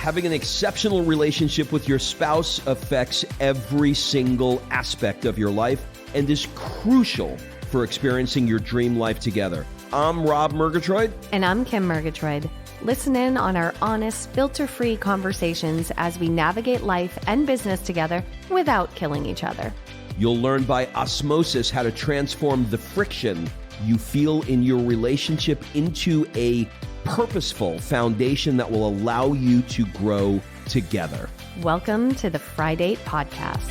Having an exceptional relationship with your spouse affects every single aspect of your life and is crucial for experiencing your dream life together. I'm Rob Murgatroyd. And I'm Kim Murgatroyd. Listen in on our honest, filter-free conversations as we navigate life and business together without killing each other. You'll learn by osmosis how to transform the friction you feel in your relationship into a purposeful foundation that will allow you to grow together. Welcome to the Friday Podcast.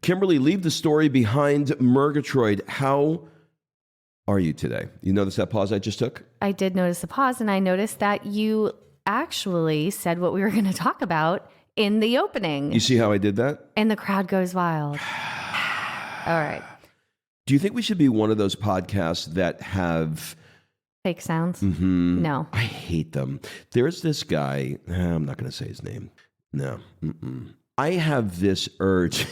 Kimberly, leave the story behind Murgatroyd. How are you today? You notice that pause I just took? I did notice the pause, and I noticed that you actually said what we were going to talk about in the opening. You see how I did that? And the crowd goes wild. All right. Do you think we should be one of those podcasts that have fake sounds? Mm-hmm. No. I hate them. There's this guy. I'm not going to say his name. No. I have this urge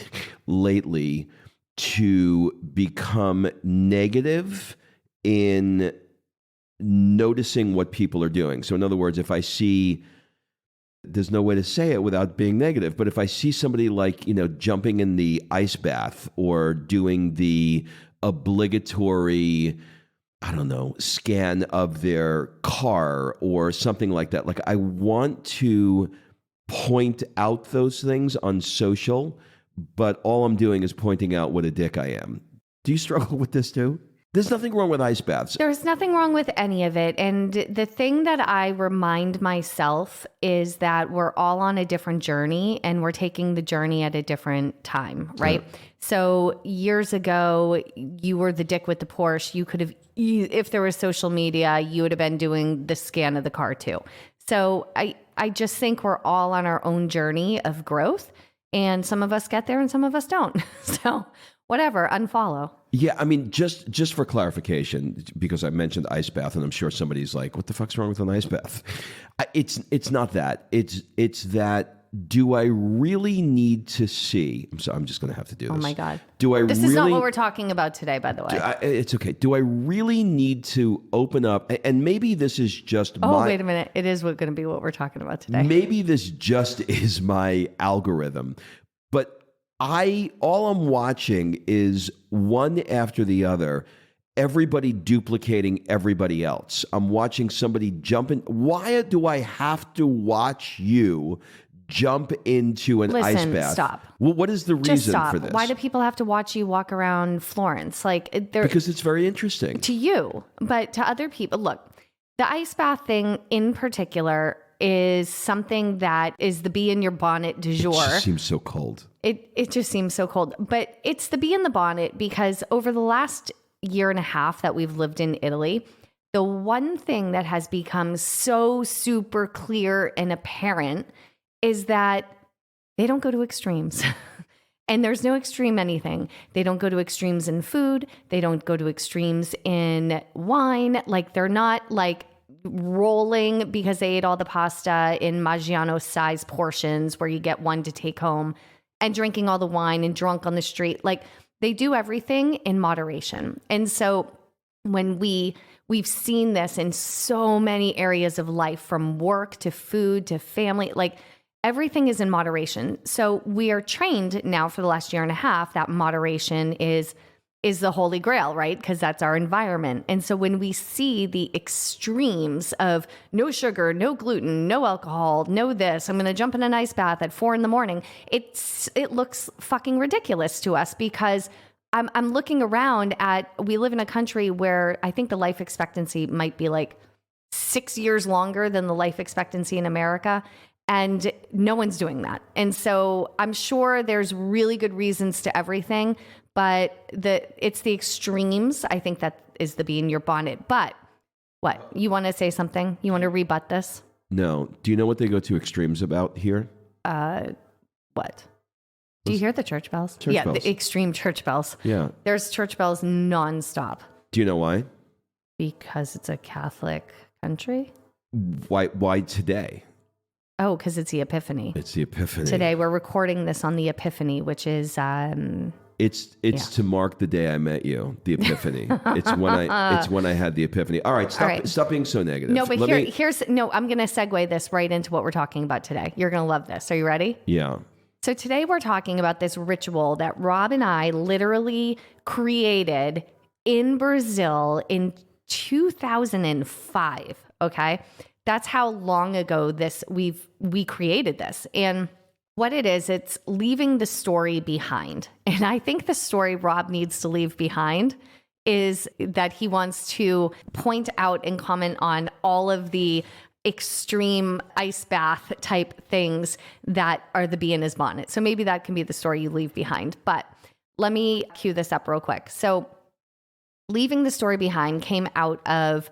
lately to become negative in noticing what people are doing. So in other words, if I see, there's no way to say it without being negative, but if I see somebody like, jumping in the ice bath or doing the obligatory, scan of their car or something like that, like I want to point out those things on social, but all I'm doing is pointing out what a dick I am. Do you struggle with this too? There's nothing wrong with ice baths. There's nothing wrong with any of it. And the thing that I remind myself is that we're all on a different journey and we're taking the journey at a different time, right? Yeah. So years ago, you were the dick with the Porsche. You could have, if there was social media, you would have been doing the scan of the car too. So I just think we're all on our own journey of growth, and some of us get there and some of us don't. So whatever, unfollow. Yeah, I mean, just for clarification, because I mentioned ice bath, and I'm sure somebody's like, "What the fuck's wrong with an ice bath?" It's not that. It's that. Do I really need to see? I'm just going to have to do this. Oh my God! This is not what we're talking about today, by the way. It's okay. Do I really need to open up? And maybe this is just Oh, wait a minute! It is going to be what we're talking about today. Maybe this just is my algorithm, but all I'm watching is one after the other, everybody duplicating everybody else. I'm watching somebody jump in. Why do I have to watch you jump into an ice bath? Stop. Well, what is the reason for this? Why do people have to watch you walk around Florence? Because it's very interesting. To you, but to other people. Look, the ice bath thing in particular is something that is the bee in your bonnet du jour. It just seems so cold. It just seems so cold. But it's the bee in the bonnet because over the last year and a half that we've lived in Italy, the one thing that has become so super clear and apparent is that they don't go to extremes. And there's no extreme anything. They don't go to extremes in food. They don't go to extremes in wine. Like they're not like rolling because they ate all the pasta in Maggiano size portions where you get one to take home, and drinking all the wine and drunk on the street. Like they do everything in moderation. And so when we've seen this in so many areas of life, from work to food to family, like everything is in moderation. So we are trained now for the last year and a half that moderation is the holy grail, right? Because that's our environment. And so when we see the extremes of no sugar, no gluten, no alcohol, no this, I'm going to jump in an ice bath at 4 a.m, it looks fucking ridiculous to us because I'm looking around we live in a country where I think the life expectancy might be like 6 years longer than the life expectancy in America. And no one's doing that. And so I'm sure there's really good reasons to everything, but it's the extremes. I think that is the bee in your bonnet. But what? You want to say something? You want to rebut this? No. Do you know what they go to extremes about here? What? Do you hear the church bells? Church bells. The extreme church bells. Yeah. There's church bells nonstop. Do you know why? Because it's a Catholic country. Why today? Oh, because it's the Epiphany. It's the Epiphany. Today we're recording this on the Epiphany, which is It's to mark the day I met you, the epiphany. It's when I had the epiphany. All right, stop being so negative. No, but I'm going to segue this right into what we're talking about today. You're going to love this. Are you ready? Yeah. So today we're talking about this ritual that Rob and I literally created in Brazil in 2005. Okay. That's how long ago we created this. And what it is, it's leaving the story behind. And I think the story Rob needs to leave behind is that he wants to point out and comment on all of the extreme ice bath type things that are the bee in his bonnet. So maybe that can be the story you leave behind. But let me cue this up real quick. So leaving the story behind came out of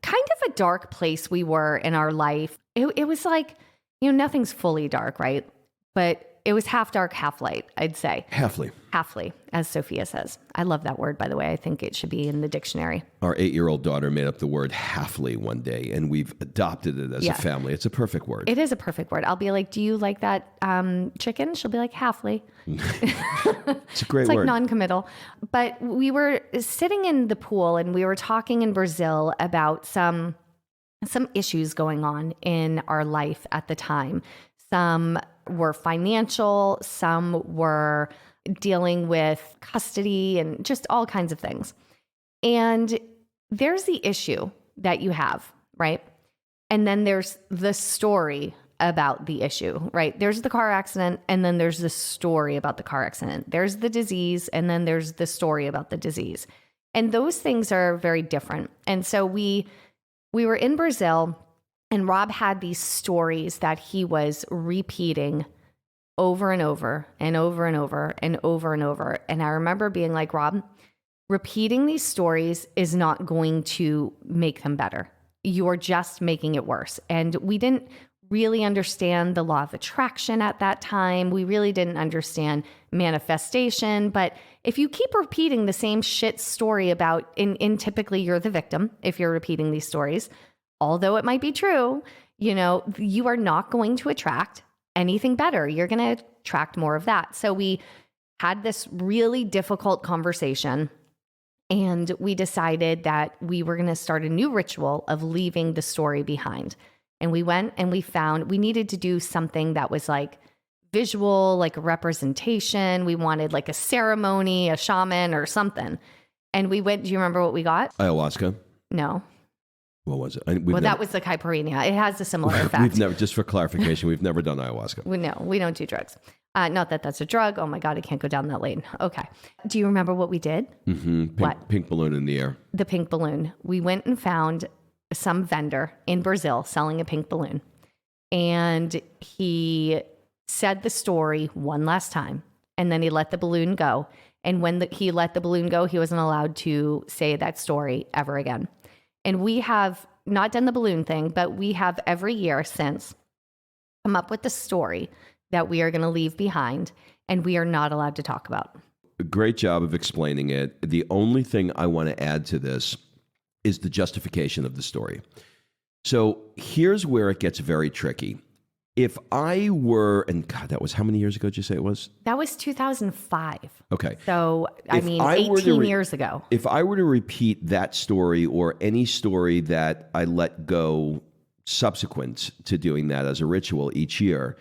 kind of a dark place we were in our life. It was like, nothing's fully dark, right? But it was half dark, half light, I'd say. Halfly, as Sophia says. I love that word, by the way. I think it should be in the dictionary. Our 8-year-old daughter made up the word halfly one day, and we've adopted it as a family. It's a perfect word. It is a perfect word. I'll be like, do you like that chicken? She'll be like, halfly. It's a great it's word. Like non-committal. But we were sitting in the pool, and we were talking in Brazil about some issues going on in our life at the time. Some were financial, some were dealing with custody and just all kinds of things. And there's the issue that you have, right? And then there's the story about the issue, right? There's the car accident, and then there's the story about the car accident. There's the disease, and then there's the story about the disease. And those things are very different. And so we were in Brazil, and Rob had these stories that he was repeating over and over and over and over and over and over. And I remember being like, Rob, repeating these stories is not going to make them better. You're just making it worse. And we didn't really understand the law of attraction at that time. We really didn't understand manifestation. But if you keep repeating the same shit story about, in typically you're the victim if you're repeating these stories, although it might be true, you are not going to attract anything better. You're going to attract more of that. So we had this really difficult conversation, and we decided that we were going to start a new ritual of leaving the story behind. And we went and we found we needed to do something that was like visual, like a representation. We wanted like a ceremony, a shaman or something. And we went, do you remember what we got? Ayahuasca? No. What was it? That was the caipirinha. It has a similar effect. Just for clarification, we've never done ayahuasca. We don't do drugs. Not that that's a drug. Oh my God, I can't go down that lane. Okay. Do you remember what we did? Mm-hmm. Pink balloon in the air. The pink balloon. We went and found some vendor in Brazil selling a pink balloon. And he said the story one last time, and then he let the balloon go. And when he let the balloon go, he wasn't allowed to say that story ever again. And we have not done the balloon thing, but we have every year since come up with the story that we are going to leave behind, and we are not allowed to talk about. A great job of explaining it. The only thing I want to add to this is the justification of the story. So here's where it gets very tricky. If I were, and God, that was how many years ago did you say it was? That was 2005. Okay. So, 18 years ago. If I were to repeat that story or any story that I let go subsequent to doing that as a ritual each year,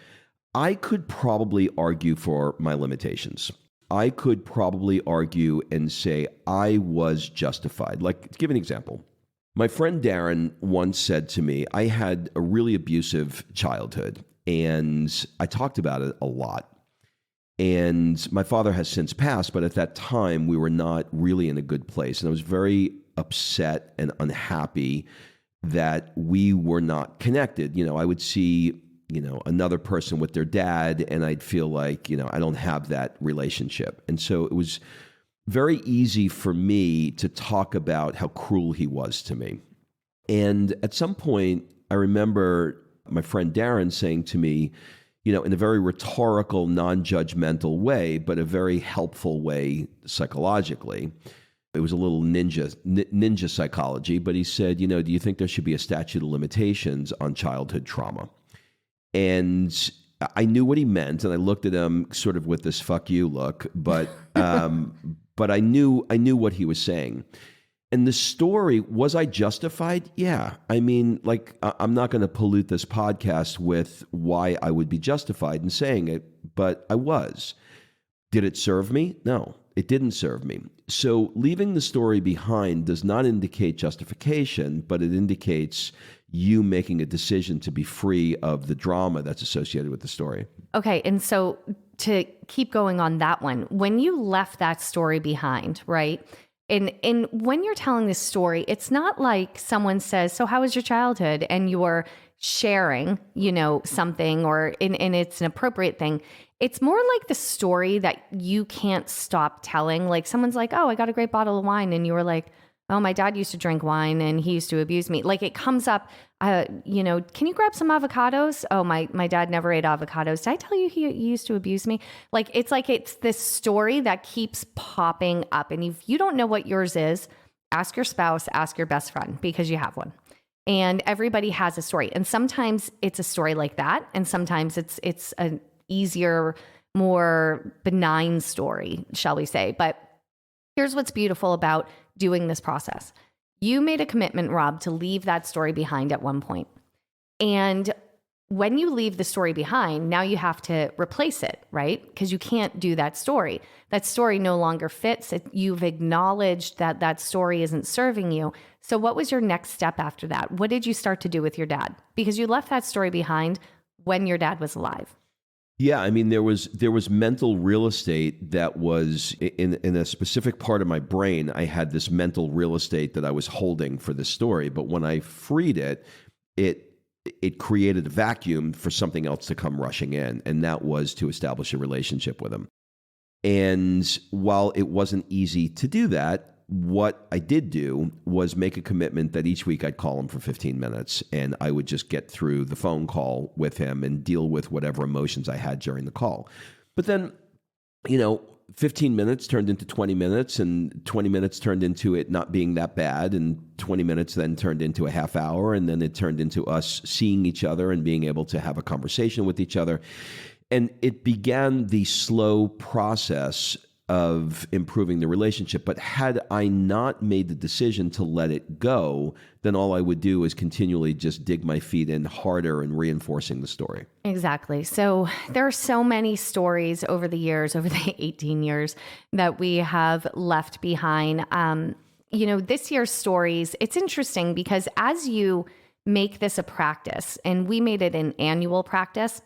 I could probably argue for my limitations. I could probably argue and say I was justified. Like, to give an example. My friend Darren once said to me, I had a really abusive childhood, and I talked about it a lot. And my father has since passed, but at that time, we were not really in a good place. And I was very upset and unhappy that we were not connected. I would see, another person with their dad, and I'd feel like, I don't have that relationship. And so it was very easy for me to talk about how cruel he was to me. And at some point, I remember my friend Darren saying to me, in a very rhetorical, non-judgmental way, but a very helpful way psychologically. It was a little ninja psychology, but he said, do you think there should be a statute of limitations on childhood trauma? And I knew what he meant, and I looked at him sort of with this "fuck you" look, but I knew what he was saying. And the story, was I justified? Yeah. I mean, like, I'm not going to pollute this podcast with why I would be justified in saying it, but I was. Did it serve me? No, it didn't serve me. So leaving the story behind does not indicate justification, but it indicates you making a decision to be free of the drama that's associated with the story. Okay. And so to keep going on that one, when you left that story behind, right? And when you're telling this story, it's not like someone says, so how was your childhood? And you're sharing, something and it's an appropriate thing. It's more like the story that you can't stop telling. Like someone's like, oh, I got a great bottle of wine. And you were like, oh, my dad used to drink wine and he used to abuse me. Like it comes up, can you grab some avocados? Oh, my dad never ate avocados. Did I tell you he used to abuse me? Like it's this story that keeps popping up. And if you don't know what yours is, ask your spouse, ask your best friend, because you have one. And everybody has a story. And sometimes it's a story like that. And sometimes it's an easier, more benign story, shall we say. But here's what's beautiful about doing this process. You made a commitment, Rob, to leave that story behind at one point. And when you leave the story behind, now you have to replace it, right? Because you can't do that story. That story no longer fits. You've acknowledged that that story isn't serving you. So what was your next step after that? What did you start to do with your dad? Because you left that story behind when your dad was alive. Yeah, I mean, there was mental real estate that was in a specific part of my brain. I had this mental real estate that I was holding for the story, but when I freed it, it created a vacuum for something else to come rushing in, and that was to establish a relationship with him. And while it wasn't easy to do that, what I did do was make a commitment that each week I'd call him for 15 minutes and I would just get through the phone call with him and deal with whatever emotions I had during the call. But then, 15 minutes turned into 20 minutes and 20 minutes turned into it not being that bad. And 20 minutes then turned into a half hour. And then it turned into us seeing each other and being able to have a conversation with each other. And it began the slow process of improving the relationship. But had I not made the decision to let it go, then all I would do is continually just dig my feet in harder and reinforcing the story. Exactly. So there are so many stories over the years, over the 18 years that we have left behind. This year's stories, it's interesting because as you make this a practice, and we made it an annual practice,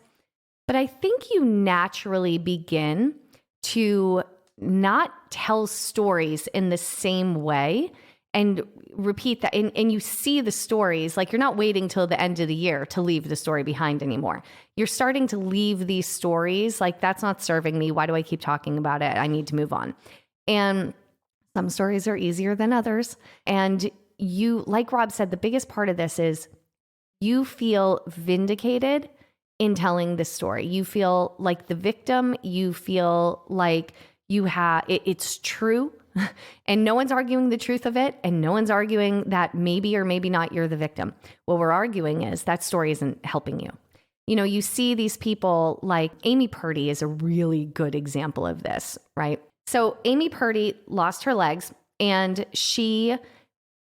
but I think you naturally begin to not tell stories in the same way and repeat that. And you see the stories, like you're not waiting till the end of the year to leave the story behind anymore. You're starting to leave these stories like, that's not serving me. Why do I keep talking about it? I need to move on. And some stories are easier than others. And you, like Rob said, the biggest part of this is you feel vindicated in telling this story. You feel like the victim. You feel like you have it's true, and no one's arguing the truth of it, and no one's arguing that maybe or maybe not you're the victim. What we're arguing is that story isn't helping you. You see these people like Amy Purdy is a really good example of this, right? So Amy Purdy lost her legs, and she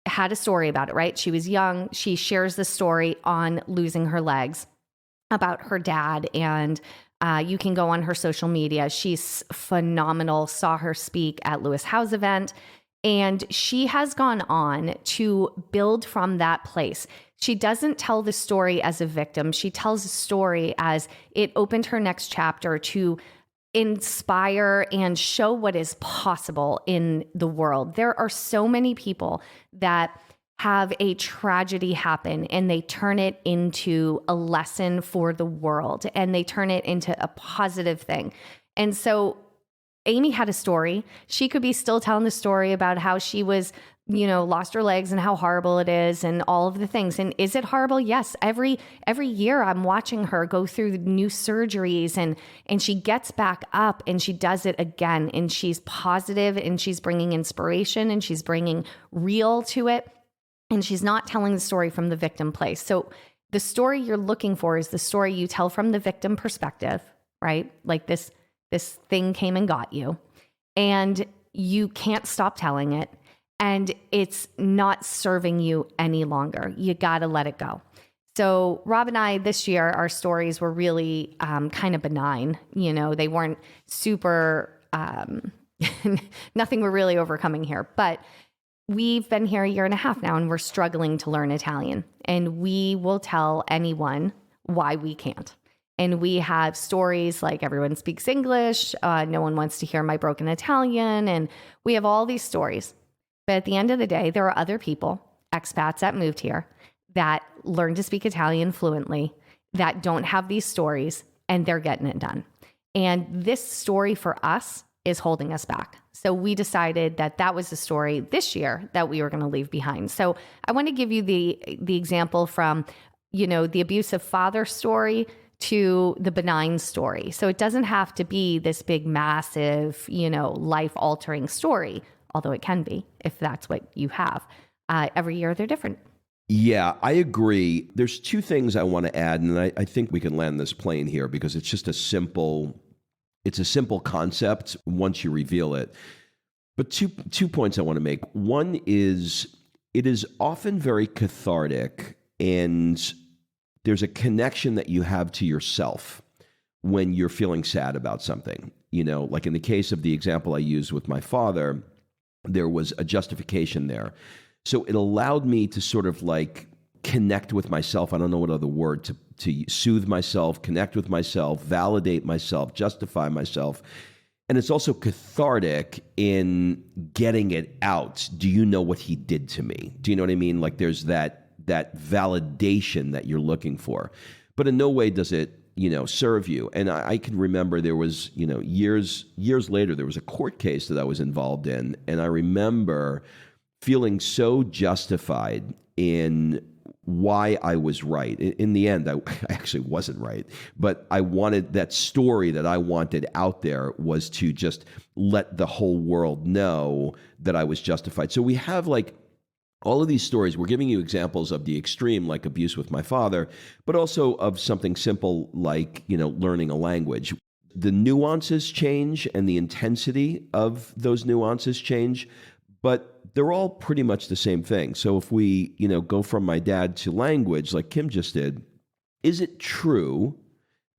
had a story about it, right? She was young. She shares the story on losing her legs about her dad, and you can go on her social media. She's phenomenal. Saw her speak at Lewis Howe's event. And she has gone on to build from that place. She doesn't tell the story as a victim. She tells the story as it opened her next chapter to inspire and show what is possible in the world. There are so many people that have a tragedy happen and they turn it into a lesson for the world and they turn it into a positive thing. And so Amy had a story. She could be still telling the story about how she was, lost her legs and how horrible it is and all of the things. And is it horrible? Yes. Every year I'm watching her go through new surgeries and she gets back up and she does it again. And she's positive and she's bringing inspiration and she's bringing real to it. And she's not telling the story from the victim place. So the story you're looking for is the story you tell from the victim perspective, right? Like this thing came and got you, and you can't stop telling it, and it's not serving you any longer. You got to let it go. So Rob and I, this year, our stories were really kind of benign. You know, they weren't super, nothing we're really overcoming here. But we've been here a year and a half now, and we're struggling to learn Italian. And we will tell anyone why we can't. And we have stories like everyone speaks English, no one wants to hear my broken Italian, and we have all these stories. But at the end of the day, there are other people, expats that moved here, that learn to speak Italian fluently, that don't have these stories, and they're getting it done. And this story for us is holding us back. So we decided that that was the story this year that we were going to leave behind. So I want to give you the example from, you know, the abusive father story to the benign story. So it doesn't have to be this big, massive, you know, life-altering story, although it can be if that's what you have. Every year they're different. Yeah, I agree. There's two things I want to add, and I think we can land this plane here because it's just a simple concept once you reveal it. But two points I want to make. One is it is often very cathartic, and there's a connection that you have to yourself when you're feeling sad about something. You know, like in the case of the example I used with my father, there was a justification there. So it allowed me to sort of like connect with myself. I don't know what other word to soothe myself, connect with myself, validate myself, justify myself. And it's also cathartic in getting it out. Do you know what he did to me? Do you know what I mean? Like there's that validation that you're looking for. But in no way does it, you know, serve you. And I can remember there was, you know, years later, there was a court case that I was involved in. And I remember feeling so justified in why I was right. In the end, I actually wasn't right, but I wanted that story that I wanted out there was to just let the whole world know that I was justified. So we have like all of these stories. We're giving you examples of the extreme, like abuse with my father, but also of something simple like, you know, learning a language. The nuances change and the intensity of those nuances change, but they're all pretty much the same thing. So if we, you know, go from my dad to language, like Kim just did, is it true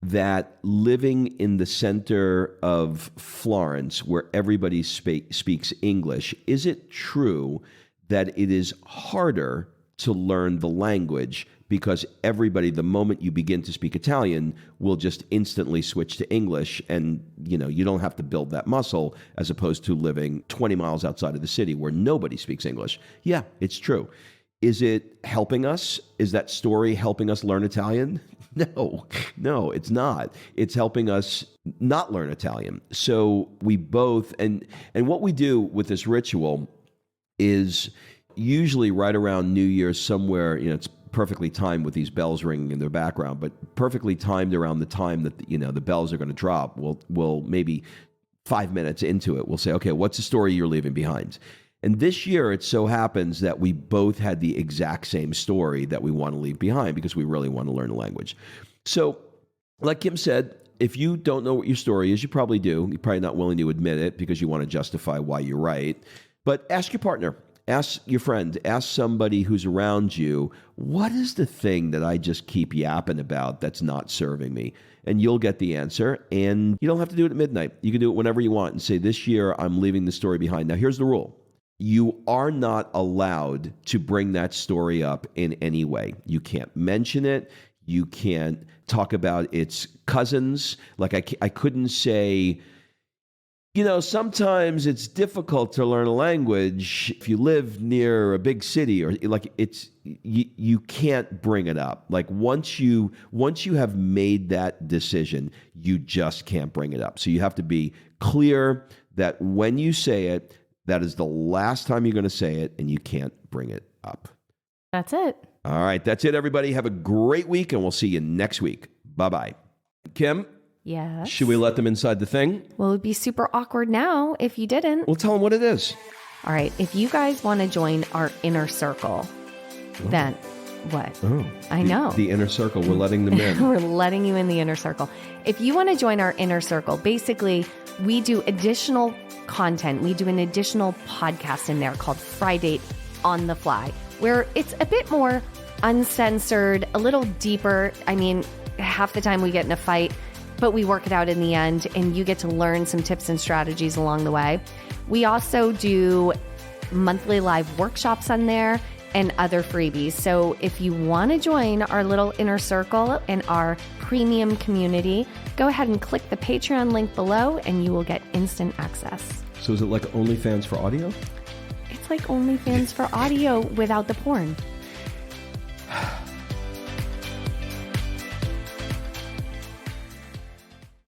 that living in the center of Florence, where everybody speaks English, is it true that it is harder to learn the language because everybody, the moment you begin to speak Italian, will just instantly switch to English, and you know you don't have to build that muscle, as opposed to living 20 miles outside of the city where nobody speaks English? Yeah, it's true. Is it helping us? Is that story helping us learn Italian? No, it's not. It's helping us not learn Italian. So we both, and what we do with this ritual is usually right around New Year's, somewhere, you know, it's perfectly timed with these bells ringing in the background, but perfectly timed around the time that, you know, the bells are going to drop. We'll maybe 5 minutes into it, we'll say, okay, what's the story you're leaving behind? And this year, it so happens that we both had the exact same story that we want to leave behind because we really want to learn a language. So, like Kim said, if you don't know what your story is, you probably do. You're probably not willing to admit it because you want to justify why you're right. But ask your partner. Ask your friend, ask somebody who's around you, what is the thing that I just keep yapping about that's not serving me? And you'll get the answer. And you don't have to do it at midnight. You can do it whenever you want and say, this year, I'm leaving the story behind. Now, here's the rule. You are not allowed to bring that story up in any way. You can't mention it. You can't talk about its cousins. Like I couldn't say, you know, sometimes it's difficult to learn a language if you live near a big city, or like you can't bring it up. Like once you have made that decision, you just can't bring it up. So you have to be clear that when you say it, that is the last time you're going to say it, and you can't bring it up. That's it. All right, that's it, everybody. Have a great week, and we'll see you next week. Bye-bye. Kim? Yes. Should we let them inside the thing? Well, it would be super awkward now if you didn't. We'll tell them what it is. All right. If you guys want to join our inner circle, then What? Oh, I know. The inner circle. We're letting them in. We're letting you in the inner circle. If you want to join our inner circle, basically, we do additional content. We do an additional podcast in there called Friday on the Fly, where it's a bit more uncensored, a little deeper. I mean, half the time we get in a fight, but we work it out in the end, and you get to learn some tips and strategies along the way. We also do monthly live workshops on there and other freebies. So if you want to join our little inner circle and our premium community, go ahead and click the Patreon link below and you will get instant access. So is it like OnlyFans for audio? It's like OnlyFans for audio without the porn.